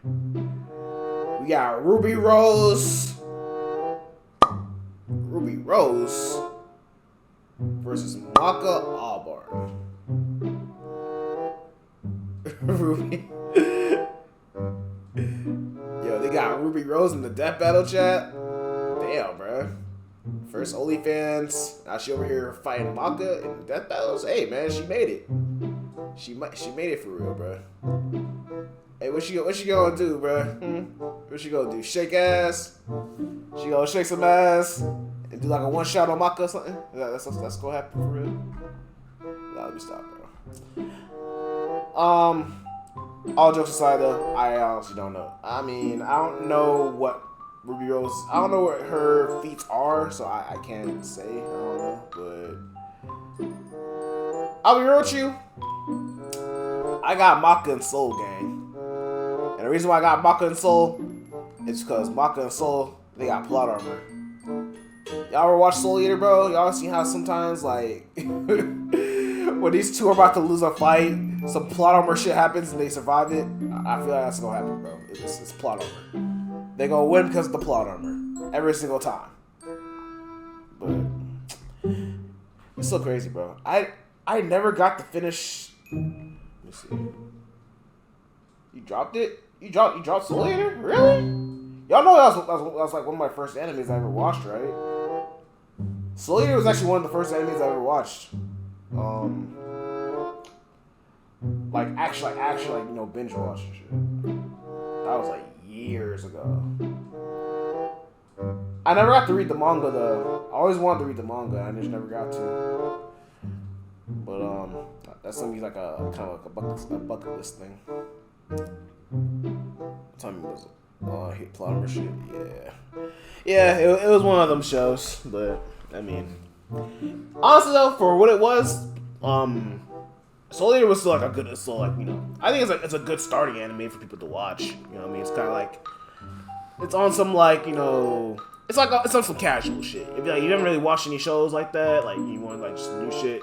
We got Ruby Rose. Ruby Rose versus Maka Auburn. Ruby. Yo, they got Ruby Rose in the death battle chat. Damn, bro. First OnlyFans. Now she over here fighting Maka in death battles. Hey, man, she made it. She made it for real, bro. Hey, what she gonna do, bro? What she gonna do? Shake ass? She gonna shake some ass and do like a one shot on Maka or something? That's gonna happen for real. Nah, let me stop, bro. All jokes aside, though, I honestly don't know. I mean, I don't know what Ruby Rose. I don't know what her feats are, so I can't say. I don't know, but I'll be real with you. I got Maka and Soul Gang, and the reason why I got Maka and Soul is because Maka and Soul, they got plot armor. Y'all ever watch Soul Eater, bro? Y'all seen how sometimes like when these two are about to lose a fight, some plot armor shit happens and they survive it? I feel like that's gonna happen, bro. It's plot armor. They gonna win because of the plot armor every single time. But it's so crazy, bro. I never got to finish. Let me see. You dropped it? You dropped Soul Eater? Really? Y'all know that was like one of my first animes I ever watched, right? Soul Eater was actually one of the first animes I ever watched. Like actually, you know, binge watching shit. That was like years ago. I never got to read the manga though. I always wanted to read the manga. I just never got to. But that's gonna be like a kind of like a bucket list thing. What time was it? Oh, I hate plot armor shit. Yeah. It was one of them shows. But I mean, honestly though, for what it was, Soul Eater was still like a good, still like, you know, I think it's a good starting anime for people to watch. You know what I mean? It's kind of like, it's on some like, you know, it's on some casual shit. If like, you haven't really watched any shows like that, like you want like just new shit,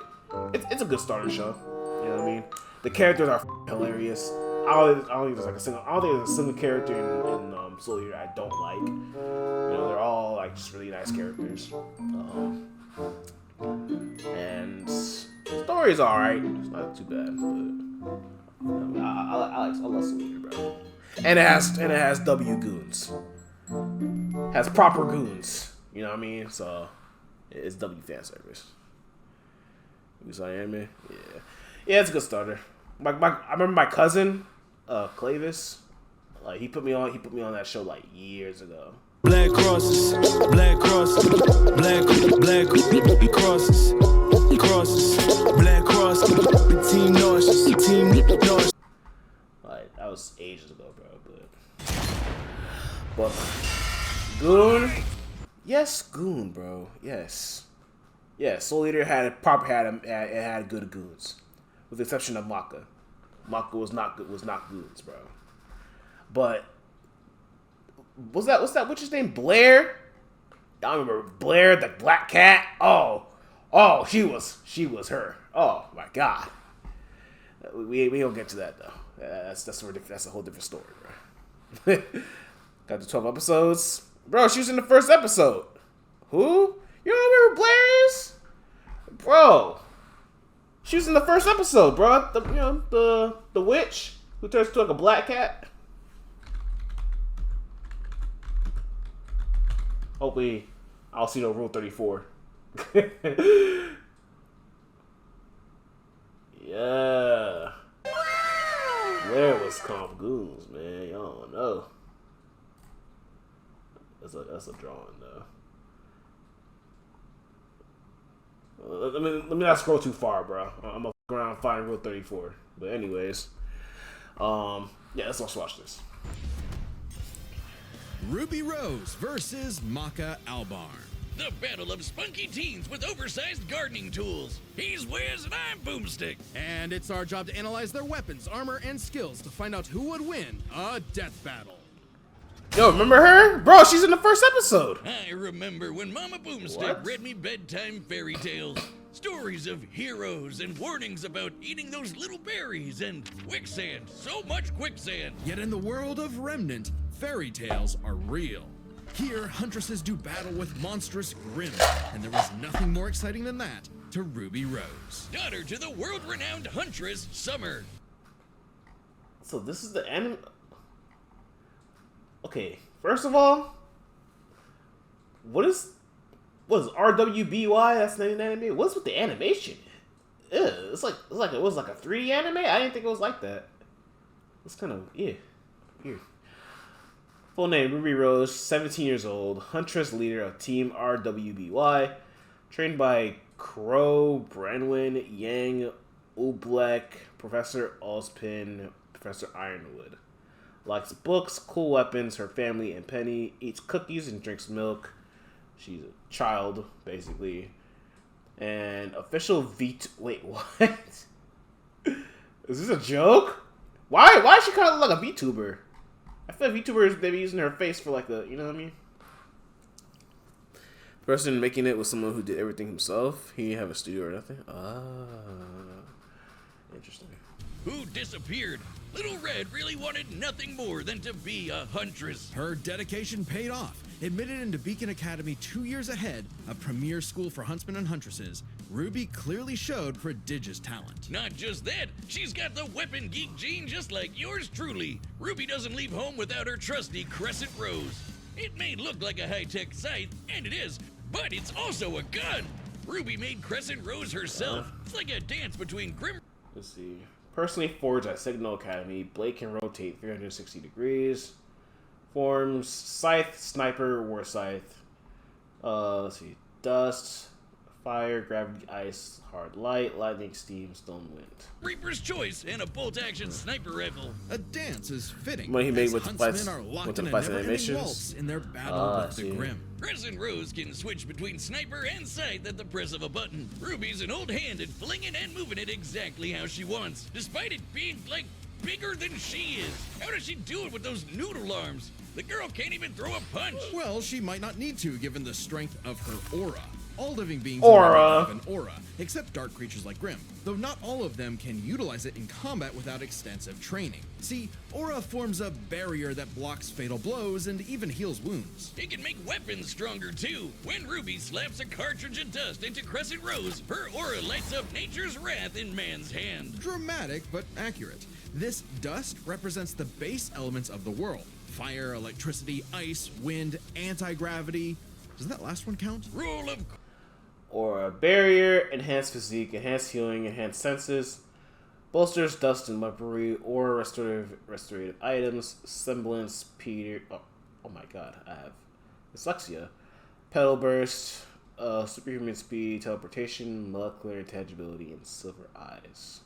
it's a good starter show. You know what I mean? The characters are hilarious. I don't think there's a single character in Soul Eater I don't like. You know, they're all like just really nice characters. And story's alright. It's not too bad, but I love Soul Eater, bro. And it has W goons. Has proper goons. You know what I mean? So it's W fan service. You saw anime? Yeah, it's a good starter. I remember my cousin, Clavis. Like he put me on that show like years ago. Blackcrosses, crosses, black crosses, team nauseous, team nauseous. Like that was ages ago, bro. But Goon, yes, Goon, bro, yes. Soul Eater had good goons, with the exception of Maka. Maka was not goons, bro. But what's his name? Blair? I remember Blair, the black cat. Oh, she was her. Oh my god. We don't get to that though. That's a whole different story, bro. Got the 12 episodes, bro. She was in the first episode. Who? You don't remember Blair is? Bro, she was in the first episode, bro. The witch who turns into like a black cat. Hopefully, I'll see no Rule 34. Yeah. Where was Comp Goons, man? Y'all don't know. That's a drawing, though. Let me not scroll too far, bro. I'm gonna go around and find Rule 34. But anyways, yeah, let's watch this. Ruby Rose versus Maka Albarn. The battle of spunky teens with oversized gardening tools. He's Wiz and I'm Boomstick. And it's our job to analyze their weapons, armor, and skills to find out who would win a death battle. Yo, remember her? Bro, she's in the first episode. I remember when Mama Boomstick read me bedtime fairy tales. Stories of heroes and warnings about eating those little berries and quicksand. So much quicksand. Yet in the world of Remnant, fairy tales are real. Here, huntresses do battle with monstrous Grimm, and there was nothing more exciting than that to Ruby Rose. Daughter to the world-renowned huntress, Summer. So this is the anime. Okay, first of all, what is RWBY? That's the name of the anime. What's with the animation? Ew, it's like it was like a 3D anime. I didn't think it was like that. It's kind of weird. Full name: Ruby Rose, 17 years old, huntress leader of Team RWBY, trained by Crow, Branwyn, Yang, Oobleck, Professor Ozpin, Professor Ironwood. Likes books, cool weapons, her family, and Penny. Eats cookies and drinks milk. She's a child, basically. And official Wait, what? Is this a joke? Why is she kind of look like a VTuber? I feel like VTubers, they be using her face for like a, you know what I mean? The person making it was someone who did everything himself. He didn't have a studio or nothing. Interesting. Who disappeared? Little Red really wanted nothing more than to be a huntress. Her dedication paid off. Admitted into Beacon Academy 2 years ahead, a premier school for huntsmen and huntresses, Ruby clearly showed prodigious talent. Not just that, she's got the weapon geek gene just like yours truly. Ruby doesn't leave home without her trusty Crescent Rose. It may look like a high-tech scythe, and it is, but it's also a gun. Ruby made Crescent Rose herself. It's like a dance between Grim... Let's see. Personally forged at Signal Academy, blade can rotate 360 degrees. Forms: scythe, sniper, war scythe. Let's see. Dust, fire, gravity, ice, hard light, lightning, steam, stone, wind. Reaper's choice and a bolt-action sniper rifle. A dance is fitting. What he made as with the huntsmen fights- are locked with the in a fights and never-ending animations? waltz in their battle with the Grimm. Crescent Rose can switch between sniper and scythe at the press of a button. Ruby's an old hand at flinging and moving it exactly how she wants, despite it being, like, bigger than she is. How does she do it with those noodle arms? The girl can't even throw a punch. Well, she might not need to, given the strength of her aura. All living beings Aura. have an aura, except dark creatures like Grimm, though not all of them can utilize it in combat without extensive training. See, aura forms a barrier that blocks fatal blows and even heals wounds. It can make weapons stronger too. When Ruby slaps a cartridge of dust into Crescent Rose, her aura lights up nature's wrath in man's hand. Dramatic, but accurate. This dust represents the base elements of the world. Fire, electricity, ice, wind, anti-gravity. Does that last one count? Rule of... Or a barrier, enhanced physique, enhanced healing, enhanced senses, bolsters, dust and lepery, or restorative items, semblance, oh my god, I have dyslexia, pedal burst, superhuman speed, teleportation, molecular intangibility, and silver eyes.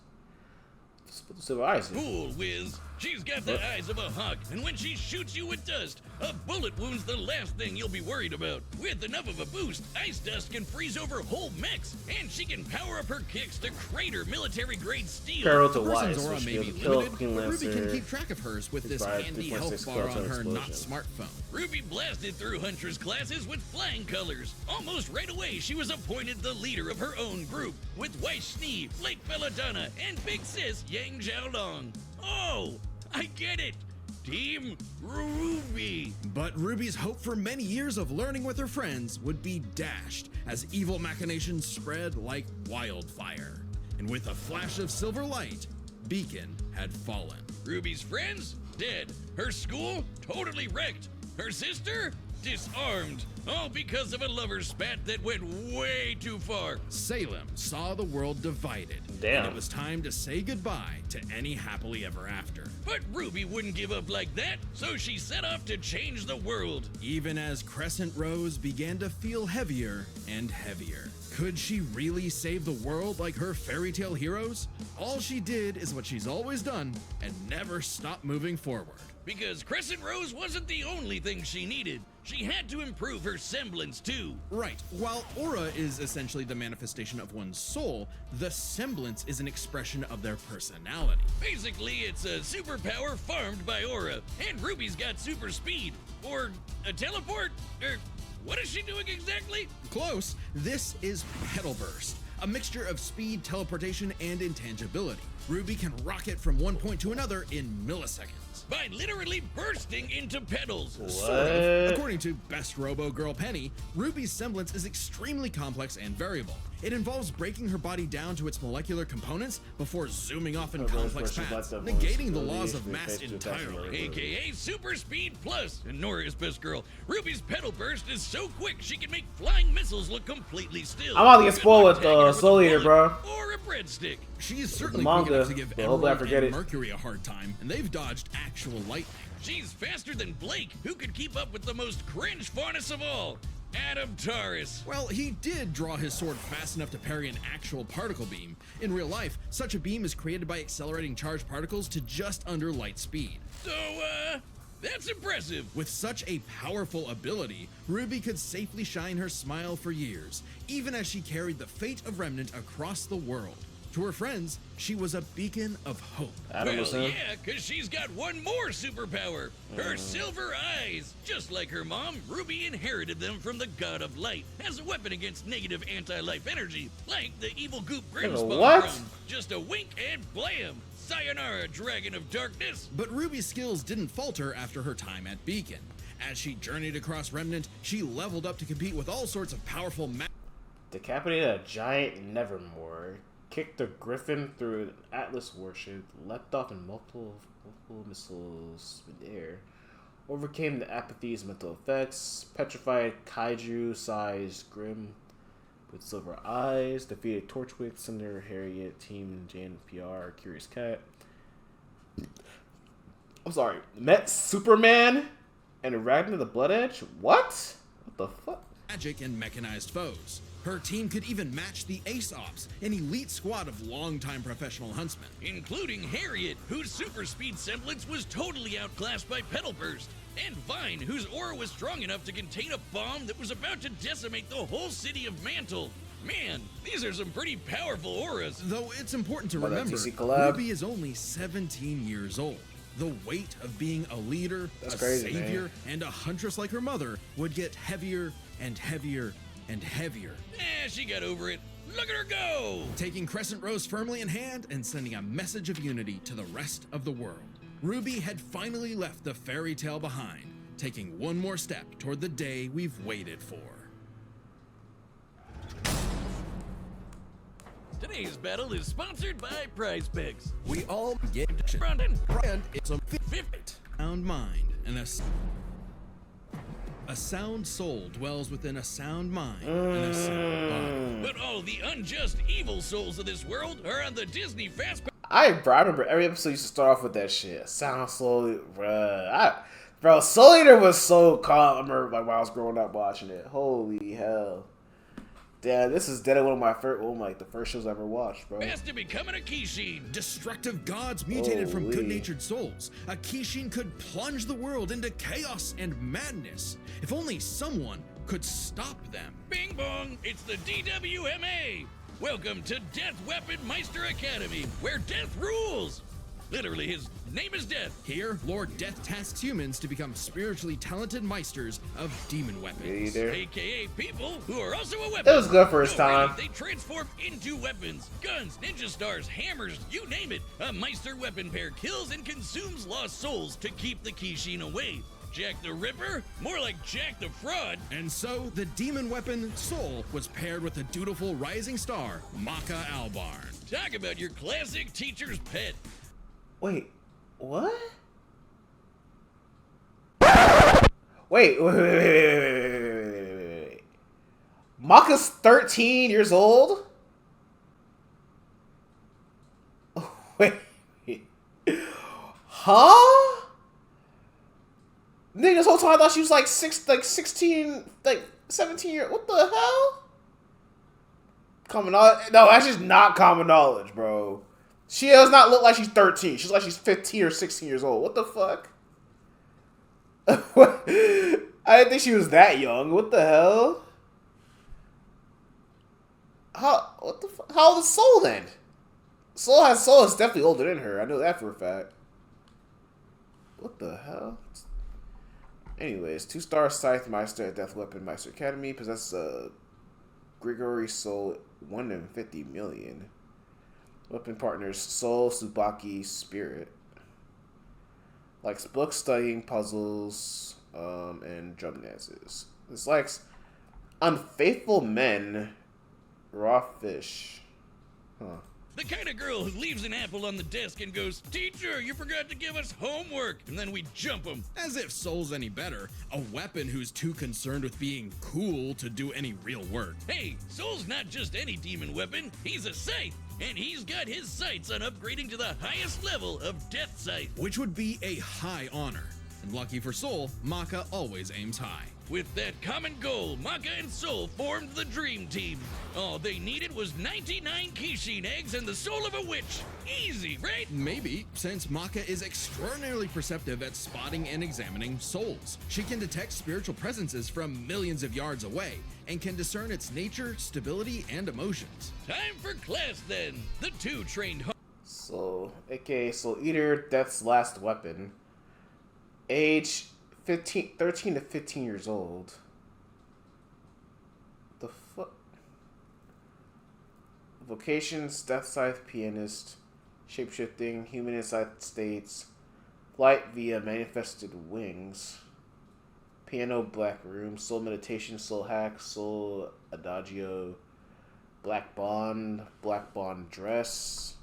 Let's put the silver eyes in. Cool, Wiz. She's got the eyes of a hawk, and when she shoots you with dust, a bullet wound's the last thing you'll be worried about. With enough of a boost, ice dust can freeze over whole mechs, and she can power up her kicks to crater military-grade steel. Peril to A person's wise, aura which may be will kill limited, King but Ruby can Lancer. keep track of hers with this By handy 3.6 health bar on kiloton her not explosion. smartphone. Ruby blasted through Huntress classes with flying colors. Almost right away, she was appointed the leader of her own group, with Weiss Schnee, Lake Belladonna, and Big Sis Yang Xiaolong. Oh, I get it. Team Ruby. But Ruby's hope for many years of learning with her friends would be dashed as evil machinations spread like wildfire. And with a flash of silver light, Beacon had fallen. Ruby's friends? Dead. Her school? Totally wrecked. Her sister? Disarmed. All because of a lover's spat that went way too far. Salem saw the world divided. Damn. And it was time to say goodbye to any happily ever after. But Ruby wouldn't give up like that, so she set off to change the world. Even as Crescent Rose began to feel heavier and heavier. Could she really save the world like her fairy tale heroes? All she did is what she's always done and never stopped moving forward. Because Crescent Rose wasn't the only thing she needed. She had to improve her semblance too. Right. While aura is essentially the manifestation of one's soul, the semblance is an expression of their personality. Basically, it's a superpower farmed by aura. And Ruby's got super speed. Or a teleport. Or what is she doing exactly? Close. This is Petal Burst, A mixture of speed, teleportation, and intangibility. Ruby can rocket from one point to another in milliseconds. By literally bursting into petals. Sort of. According to Best Robo Girl Penny, Ruby's semblance is extremely complex and variable. It involves breaking her body down to its molecular components before zooming off in complex paths, negating the laws of mass entirely. AKA Super Speed Plus. And Nora is best girl. Ruby's petal burst is so quick she can make flying missiles look completely still. I'm about to get spoiled with Soul Eater, bro. Or a breadstick. She is certainly manga, quick enough to give but hopefully I Emerald forget and it. Mercury a hard time, and they've dodged actual lightning. She's faster than Blake, who could keep up with the most cringe faunus of all, Adam Taurus. Well, he did draw his sword fast enough to parry an actual particle beam. In real life, such a beam is created by accelerating charged particles to just under light speed. So, that's impressive. With such a powerful ability, Ruby could safely shine her smile for years, even as she carried the fate of Remnant across the world. To her friends, she was a beacon of hope. Adam was Well, him. yeah, because she's got one more superpower. Her silver eyes. Just like her mom, Ruby inherited them from the god of light as a weapon against negative anti-life energy, like the evil goop Grimspawn what? from Just a wink and blam. Sayonara, Dragon of Darkness. But Ruby's skills didn't falter after her time at Beacon. As she journeyed across Remnant, she leveled up to compete with all sorts of powerful Decapitated a giant Nevermore. Kicked a griffin through an Atlas warship. Leapt off in multiple missiles midair. Overcame the apathy's mental effects. Petrified kaiju-sized Grim with silver eyes. Defeated Torchwick, Cinder, Harriet, Team Jan PR, Curious Cat. I'm sorry. Met Superman and Ragnar the Blood Edge? What? What the fuck? magic and mechanized foes. Her team could even match the Ace Ops, an elite squad of longtime professional huntsmen. Including Harriet, whose super speed semblance was totally outclassed by Petal Burst. And Vine, whose aura was strong enough to contain a bomb that was about to decimate the whole city of Mantle. Man, these are some pretty powerful auras. Though it's important to Well, that remember, TC collab. Ruby is only 17 years old. The weight of being a leader, That's a crazy, savior, man. and a huntress like her mother would get heavier and heavier and heavier. She got over it. Look at her go! Taking Crescent Rose firmly in hand and sending a message of unity to the rest of the world. Ruby had finally left the fairy tale behind, taking one more step toward the day we've waited for. Today's battle is sponsored by Prize Picks. We all get Brandon. and it's a fit sound mind and a sound soul dwells within a sound mind and a sound body. But all the unjust evil souls of this world are on the Disney Fast I remember every episode used to start off with that shit. Sound Soul, bro, Soul Eater was so calm. I remember like when I was growing up watching it. Holy hell. Damn, this is dead one of my the first shows I ever watched, bro. Fast to becoming a Kishin. Destructive gods mutated from Holy. good-natured souls. A Kishin could plunge the world into chaos and madness. If only someone could stop them. Bing bong, it's the DWMA. Welcome to Death Weapon Meister Academy, where death rules. Literally, his name is Death. Here, Lord Death tasks humans to become spiritually talented meisters of demon weapons. Either. AKA people who are also a weapon. It was good for its No, really, time. they transform into weapons. Guns, ninja stars, hammers, you name it. A Meister weapon pair kills and consumes lost souls to keep the Kishin away. Jack the Ripper? More like Jack the Fraud. And so, the demon weapon Soul was paired with the dutiful rising star, Maka Albarn. Talk about your classic teacher's pet. Wait, what? Wait. Maka's 13 years old? Wait. Huh? Nigga, this whole time I thought she was like 16, 17 years. What the hell? Common knowledge? No, that's just not common knowledge, bro. She does not look like she's 13. She's like she's 15 or 16 years old. What the fuck? I didn't think she was that young. What the hell? How old is Soul then? Soul is definitely older than her. I know that for a fact. What the hell? Anyways, 2-star Scythe Meister at Death Weapon Meister Academy. Possesses a Grigori sold 150 million. Weapon partners: Soul, Tsubaki, Spirit. Likes book studying, puzzles, and drum dances. Dislikes unfaithful men, raw fish. Huh. The kind of girl who leaves an apple on the desk and goes, "Teacher, you forgot to give us homework," and then we jump them. As if Soul's any better, a weapon who's too concerned with being cool to do any real work. Hey, Soul's not just any demon weapon, he's a scythe, and he's got his sights on upgrading to the highest level of Death Scythe. Which would be a high honor. And lucky for Soul, Maka always aims high. With that common goal, Maka and Soul formed the dream team. All they needed was 99 Kishin eggs and the soul of a witch. Easy, right? Maybe, since Maka is extraordinarily perceptive at spotting and examining souls. She can detect spiritual presences from millions of yards away, and can discern its nature, stability, and emotions. Time for class then. The two trained So, aka Soul Eater, Death's last weapon. Age 13 to 15 years old. The fuck? Vocations: Death Scythe, pianist, shapeshifting, human inside states, flight via manifested wings, piano, black room, soul meditation, soul hack, soul adagio, black bond dress.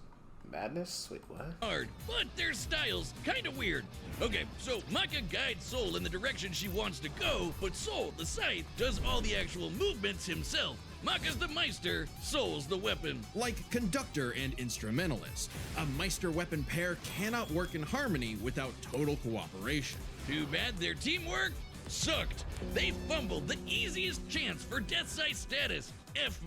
Madness? Wait, what? hard, but their style's kinda weird. Okay, so Maka guides Soul in the direction she wants to go, but Soul, the scythe, does all the actual movements himself. Maka's the Meister, Soul's the weapon. Like conductor and instrumentalist, a Meister weapon pair cannot work in harmony without total cooperation. Too bad their teamwork sucked. They fumbled the easiest chance for Death Scythe status, F-.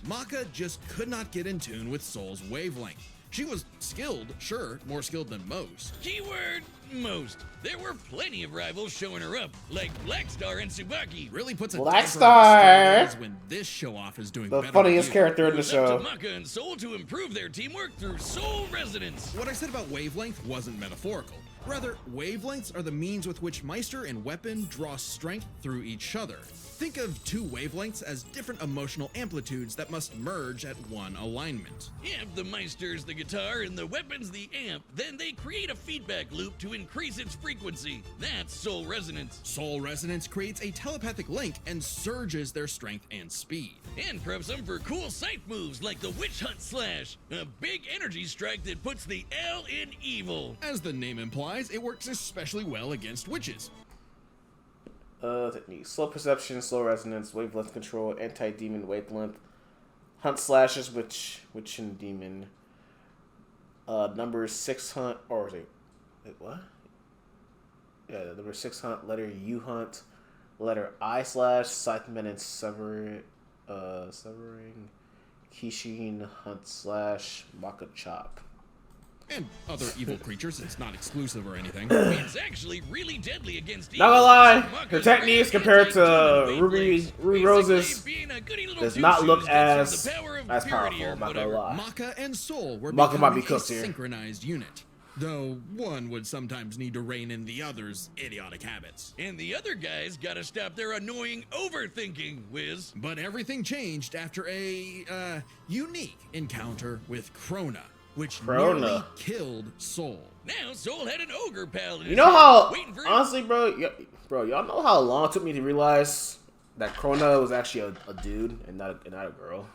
Maka just could not get in tune with Soul's wavelength. She was skilled, sure, more skilled than most. Keyword, most. There were plenty of rivals showing her up, like Blackstar and Tsubaki. Really puts a Blackstar when this show-off is doing the better funniest than you. character in It the was up show. to Maka and Soul to improve their teamwork through soul resonance. What I said about wavelength wasn't metaphorical. Rather, wavelengths are the means with which Meister and weapon draw strength through each other. Think of two wavelengths as different emotional amplitudes that must merge at one alignment. If the Meister's the guitar and the weapon's the amp, then they create a feedback loop to increase its frequency. That's soul resonance. Soul resonance creates a telepathic link and surges their strength and speed. And preps them for cool scythe moves like the Witch Hunt Slash, a big energy strike that puts the L in evil. As the name implies, it works especially well against witches. Technique: slow perception, slow resonance, wavelength control, anti-demon wavelength, hunt slashes, witch and demon. Number 6 hunt, or is it? Wait, what? Yeah, number 6 hunt, letter U hunt, letter I slash, scytheman and severing, Kishin hunt slash, Maka chop. And other evil creatures, it's not exclusive or anything. It's actually really deadly against Not gonna lie, Maka's her techniques very compared to anti-demon Ruby wavelengths. Roses Basically, being a goody little does not look two-shoes gets as her the power of as purity powerful. or I'm not gonna whatever. lie. Maka and Soul were Maka might be becoming a cooked here. synchronized unit, though one would sometimes need to rein in the other's idiotic habits. And the other guys gotta stop their annoying overthinking, Wiz. But everything changed after a unique encounter with Krona, which nearly Krona. killed Soul. Now Soul had an ogre pal in You his know head, how, waiting for him. honestly, bro, y'all know how long it took me to realize that Krona was actually a dude and not a girl?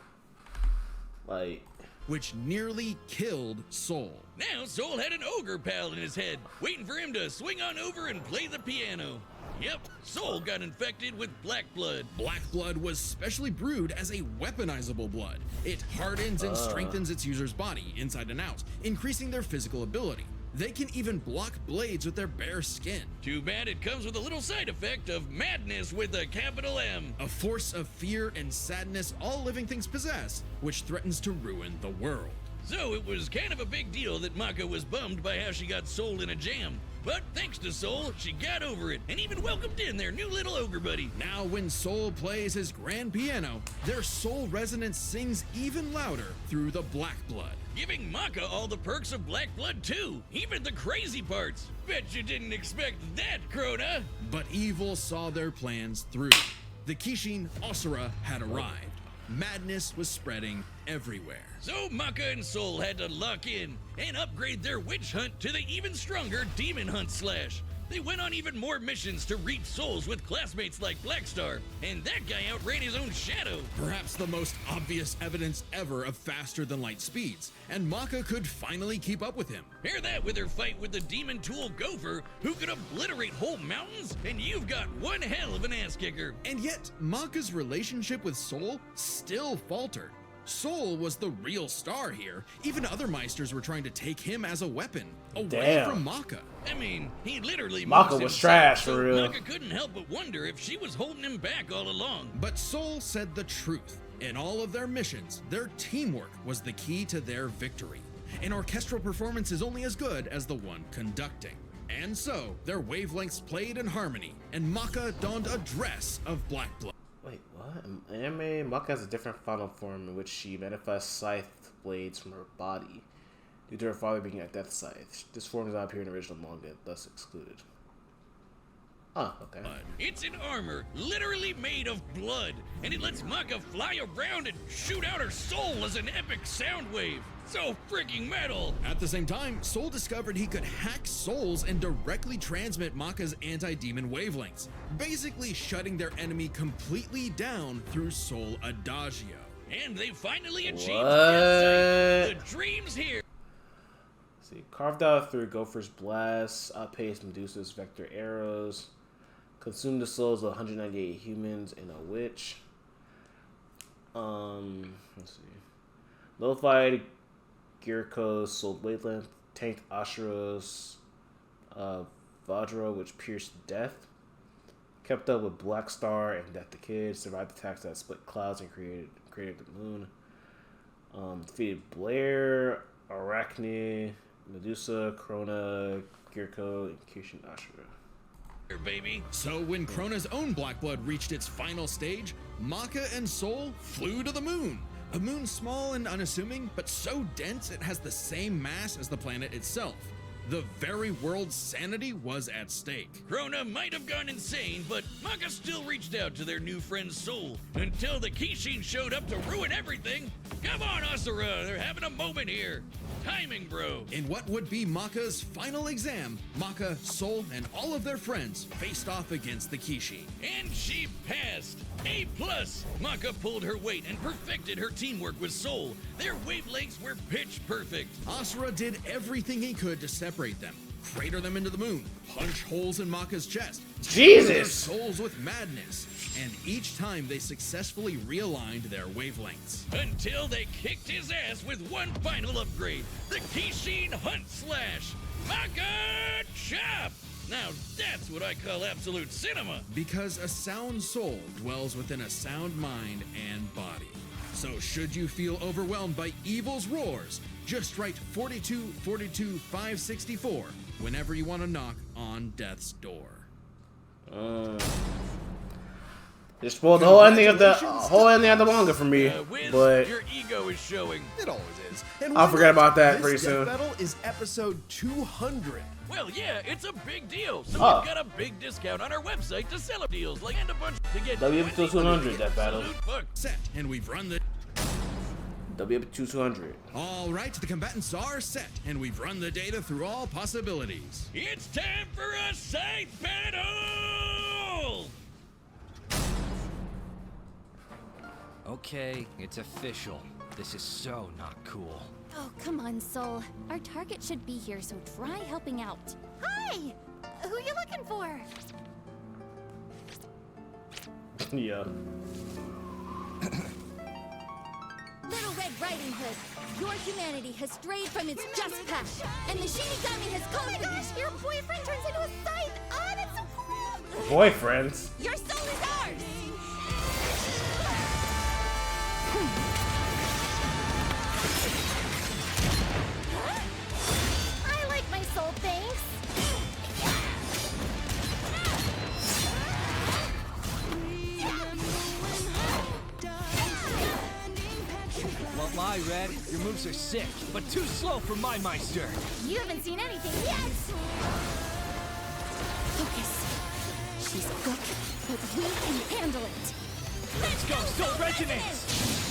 Like, Which nearly killed Soul. Now Soul had an ogre pal in his head, waiting for him to swing on over and play the piano. Yep, Soul got infected with black blood. Black blood was specially brewed as a weaponizable blood. It hardens and strengthens its user's body, inside and out, increasing their physical ability. They can even block blades with their bare skin. Too bad it comes with a little side effect of madness with a capital M. A force of fear and sadness all living things possess, which threatens to ruin the world. So it was kind of a big deal that Maka was bummed by how she got Soul in a jam. But thanks to Soul, she got over it and even welcomed in their new little ogre buddy. Now when Soul plays his grand piano, their soul resonance sings even louder through the black blood. Giving Maka all the perks of black blood too, even the crazy parts. Bet you didn't expect that, Krona. But evil saw their plans through. The Kishin Asura had arrived. madness was spreading everywhere. So Maka and Soul had to lock in and upgrade their witch hunt to the even stronger demon hunt slash. They went on even more missions to reach souls with classmates like Blackstar, and that guy outran his own shadow. Perhaps the most obvious evidence ever of faster than light speeds, and Maka could finally keep up with him. Pair that with her fight with the demon tool Gopher, who could obliterate whole mountains, and you've got one hell of an ass kicker. And yet, Maka's relationship with Soul still faltered. Soul was the real star here. Even other Meisters were trying to take him as a weapon, away Damn. from Maka. I mean, he literally Maka moves was himself, trash, so for real. Maka couldn't help but wonder if she was holding him back all along. But Soul said the truth. In all of their missions, their teamwork was the key to their victory. An orchestral performance is only as good as the one conducting. And so, their wavelengths played in harmony, and Maka donned a dress of black blood. Wait, what? In anime, Maka has a different final form in which she manifests scythe blades from her body. Due to her father being a death scythe, this form does not appear in the original manga, thus excluded. Oh, okay. It's an armor literally made of blood, and it lets Maka fly around and shoot out her soul as an epic sound wave. So freaking metal! At the same time, Soul discovered he could hack souls and directly transmit Maka's anti-demon wavelengths, basically shutting their enemy completely down through Soul Adagio. And they finally achieved What? Death Sight. The dream's here. See, carved out through Gopher's blast, outpaced Medusa's vector arrows, consumed the souls of 198 humans and a witch. Let's see. Nullified Giriko's soul wavelength, tanked Ashura's Vajra, which pierced death. Kept up with Blackstar and Death the Kid, survived attacks that split clouds and created the moon. Defeated Blair, Arachne, Medusa, Krona, Giriko, and Kishin Ashura. Baby. So when Krona's own Black Blood reached its final stage, Maka and Soul flew to the moon. A moon small and unassuming, but so dense it has the same mass as the planet itself. The very world's sanity was at stake. Krona might have gone insane, but Maka still reached out to their new friend's soul until the Kishin showed up to ruin everything. Come on, Asura, they're having a moment here. Timing, bro. In what would be Maka's final exam, Maka, Soul, and all of their friends faced off against the Kishin. And she passed. A+. Maka pulled her weight and perfected her teamwork with Soul. Their wavelengths were pitch perfect. Asura did everything he could to separate them, crater them into the moon, punch holes in Maka's chest, Jesus! their souls with madness, and each time they successfully realigned their wavelengths. Until they kicked his ass with one final upgrade, the Kishin Hunt Slash. Maka Chop! Now that's what I call absolute cinema. Because a sound soul dwells within a sound mind and body. So should you feel overwhelmed by evil's roars, just write 42 42 564 whenever you want to knock on death's door. They spoiled the whole ending of the manga for me, Wiz, but your ego is showing. It always is. And I'll forget about that this pretty death soon. battle is episode 200. Well, yeah, it's a big deal. So Oh. we've got a big discount on our website to sell deals like and a bunch to get WP 200 that battle. absolute fuck. Set, and we've run the... WP 200. All right, the combatants are set, and we've run the data through all possibilities. It's time for a scythe battle! Okay, it's official. This is so not cool. Oh, come on, Soul. Our target should be here, so try helping out. Hi! Who you looking for? Yeah. Little Red Riding Hood, your humanity has strayed from its just path, and the Shinigami has called for you. Oh my gosh, your boyfriend turns into a scythe! Oh, that's so cool! Boyfriends. Your soul is ours! I like my soul, thanks! Won't lie, Red. Your moves are sick, but too slow for my Meister. You haven't seen anything yet! Focus. She's good, but we can handle it. Let's go, Soul Resonance!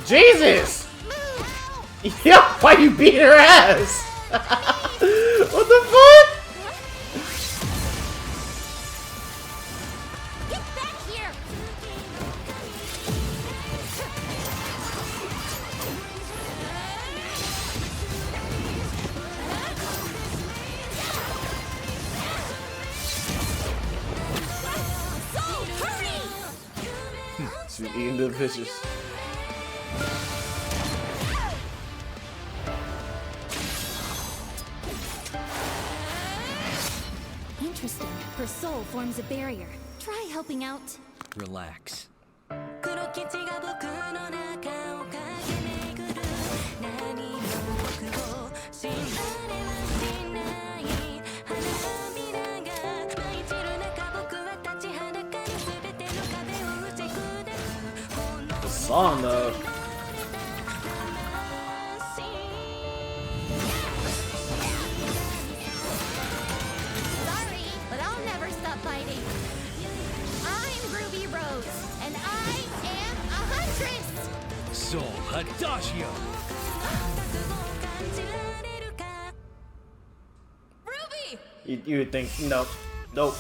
Jesus! Yo, why you beating her ass? What the fuck? Get back here! Soul, hurry! She's eating the fishes. Interesting. Her soul forms a barrier. Try helping out. Relax. The song though. Sorry, but I'll never stop fighting. I'm Ruby Rose, and I am a huntress! Soul Adagio. Ruby! You would think, nope. Nope.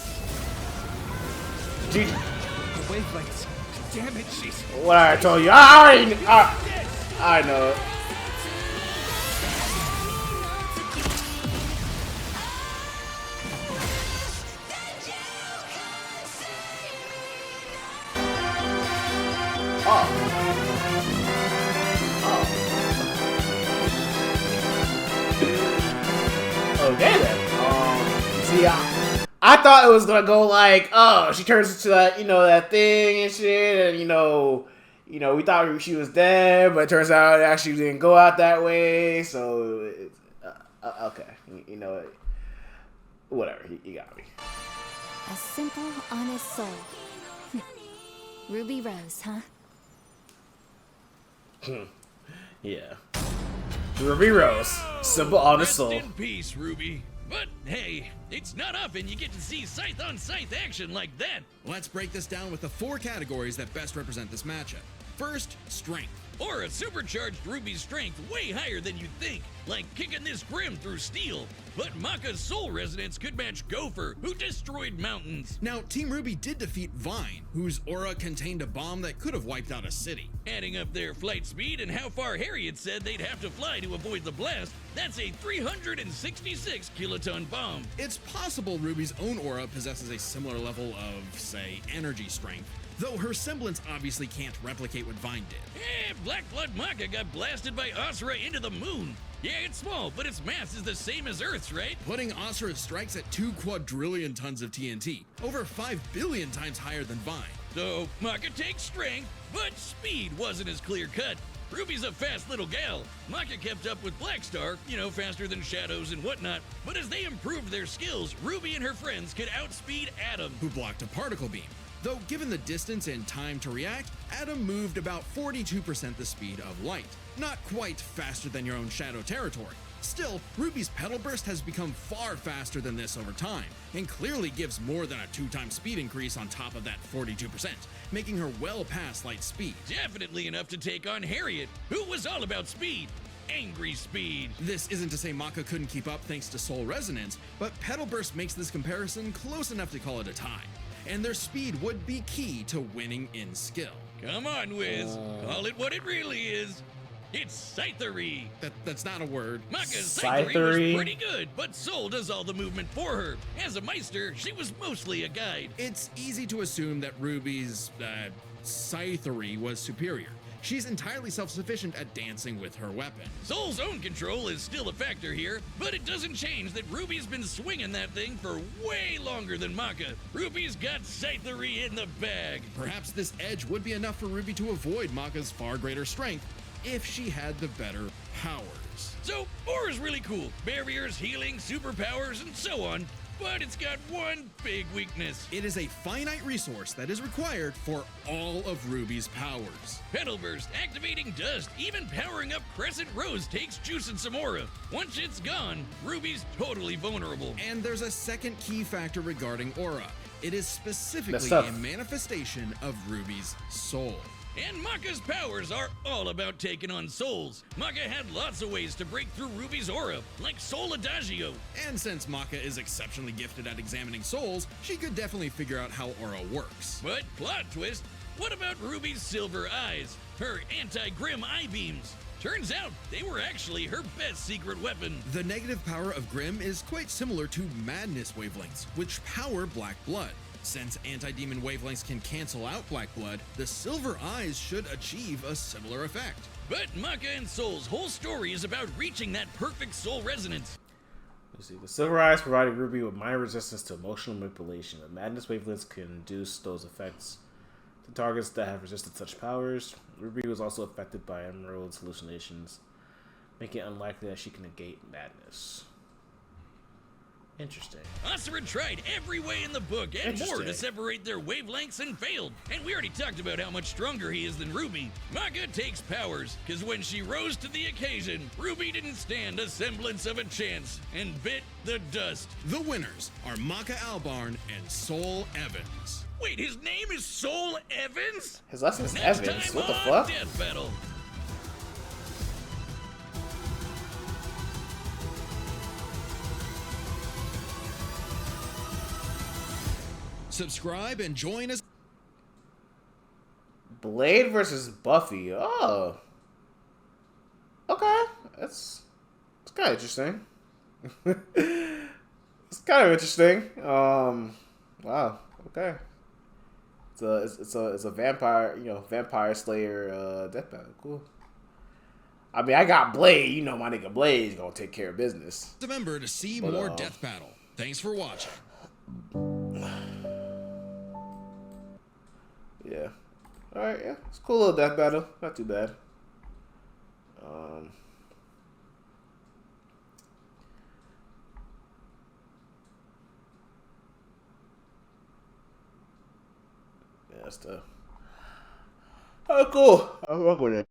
Gee, The wavelengths. Damn it, she's. what I told you. I know it. Okay then. See, I thought it was gonna go like, oh, she turns into that, that thing and shit, and we thought she was dead, but it turns out it actually didn't go out that way. So, it's, okay, whatever, you got me. A simple, honest soul. Ruby Rose, huh? Yeah. Ruby Rose, simple, honest soul. Rest in peace, Ruby. But hey, it's not often you get to see scythe on scythe action like that. Let's break this down with the 4 categories that best represent this matchup. First, strength. Or a supercharged Ruby's strength way higher than you'd think, like kicking this Grim through steel. But Maka's soul resonance could match Gopher, who destroyed mountains. Now, Team Ruby did defeat Vine, whose aura contained a bomb that could have wiped out a city. Adding up their flight speed and how far Harriet said they'd have to fly to avoid the blast, that's a 366 kiloton bomb. It's possible Ruby's own aura possesses a similar level of, say, energy strength, though her semblance obviously can't replicate what Vine did. Black Blood Maka got blasted by Asura into the moon. Yeah, it's small, but its mass is the same as Earth's, right? Putting Asura's strikes at 2 quadrillion tons of TNT, over 5 billion times higher than Vine. So, Maka takes strength, but speed wasn't as clear-cut. Ruby's a fast little gal. Maka kept up with Blackstar, faster than Shadows and whatnot. But as they improved their skills, Ruby and her friends could outspeed Atom. Who blocked a particle beam. Though given the distance and time to react, Atom moved about 42% the speed of light. Not quite faster than your own Shadow territory. Still, Ruby's Petal Burst has become far faster than this over time, and clearly gives more than a 2-time speed increase on top of that 42%, making her well past light speed. Definitely enough to take on Harriet, who was all about speed. Angry speed. This isn't to say Maka couldn't keep up thanks to Soul Resonance, but Petal Burst makes this comparison close enough to call it a tie. And their speed would be key to winning in skill. Come on, Wiz. Call it what it really is. It's scythery. That's not a word. Maka's scythery was pretty good, but Soul does all the movement for her. As a Meister, she was mostly a guide. It's easy to assume that Ruby's scythery was superior. She's entirely self-sufficient at dancing with her weapon. Soul's own control is still a factor here, but it doesn't change that Ruby's been swinging that thing for way longer than Maka. Ruby's got scythery in the bag. Perhaps this edge would be enough for Ruby to avoid Maka's far greater strength if she had the better powers. So, Aura's really cool. Barriers, healing, superpowers, and so on. But it's got one big weakness. It is a finite resource that is required for all of Ruby's powers. Petal Burst, activating Dust, even powering up Crescent Rose takes Juice and Samora. Once it's gone, Ruby's totally vulnerable. And there's a second key factor regarding Aura. It is specifically That's tough. a manifestation of Ruby's soul. And Maka's powers are all about taking on souls. Maka had lots of ways to break through Ruby's aura, like Soul Adagio. And since Maka is exceptionally gifted at examining souls, she could definitely figure out how Aura works. But plot twist, what about Ruby's silver eyes? Her anti-grim eye beams? Turns out they were actually her best secret weapon. The negative power of Grim is quite similar to Madness wavelengths, which power Black Blood. Since anti-demon wavelengths can cancel out Black Blood, the silver eyes should achieve a similar effect. But Maka and Soul's whole story is about reaching that perfect soul resonance. Let's see. The silver eyes provided Ruby with minor resistance to emotional manipulation. The madness wavelengths can induce those effects to targets that have resisted such powers. Ruby was also affected by Emerald's hallucinations, making it unlikely that she can negate madness. Interesting. Oserid tried every way in the book and more to separate their wavelengths and failed. And we already talked about how much stronger he is than Ruby. Maka takes powers, because when she rose to the occasion, Ruby didn't stand a semblance of a chance and bit the dust. The winners are Maka Albarn and Soul Evans. Wait, his name is Soul Evans? His last name is Next Evans. time What the on fuck? Death Battle. Subscribe and join us. Blade versus Buffy. Oh. Okay. It's kind of interesting. It's kind of interesting. Wow. Okay. It's a vampire, vampire slayer death battle. Cool. I mean, I got Blade. You know, my nigga Blade's gonna take care of business. Remember to see more Death Battle. Thanks for watching. Yeah. Alright, yeah. It's a cool little death battle. Not too bad. Yeah, that's tough. Oh, cool. I'll rock with it.